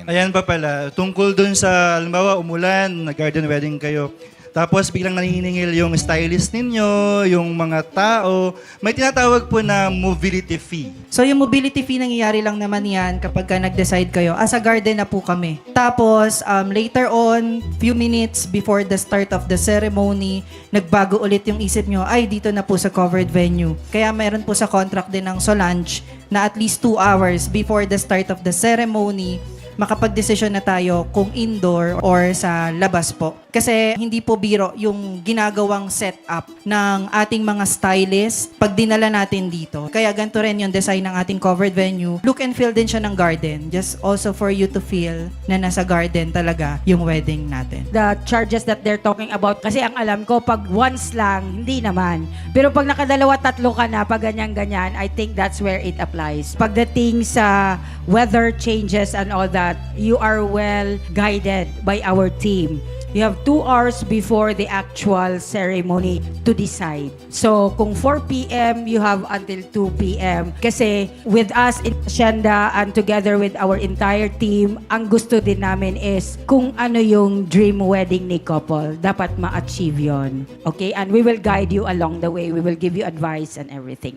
Ayan pa pala, tungkol dun sa, halimbawa, umulan, nag-garden wedding kayo. Tapos biglang naniningil yung stylist ninyo, yung mga tao. May tinatawag po na mobility fee. So yung mobility fee nangyayari lang naman yan kapag ka nag-decide kayo, as a garden na po kami. Tapos later on, few minutes before the start of the ceremony, nagbago ulit yung isip nyo, ay dito na po sa covered venue. Kaya meron po sa contract din ng Solange na at least 2 hours before the start of the ceremony, makapag-desisyon na tayo kung indoor or sa labas po. Kasi hindi po biro yung ginagawang setup ng ating mga stylist pag dinala natin dito. Kaya ganito rin yung design ng ating covered venue. Look and feel din siya ng garden. Just also for you to feel na nasa garden talaga yung wedding natin. The charges that they're talking about, kasi ang alam ko, pag once lang, hindi naman. Pero pag nakadalawa, tatlo ka na, pag ganyan-ganyan, I think that's where it applies. Pagdating sa weather changes and all that, you are well guided by our team. You have 2 hours before the actual ceremony to decide. So, kung 4 p.m., you have until 2 p.m. Kasi with us in Hacienda and together with our entire team, ang gusto din namin is kung ano yung dream wedding ni couple, dapat ma-achieve yon. Okay? And we will guide you along the way. We will give you advice and everything.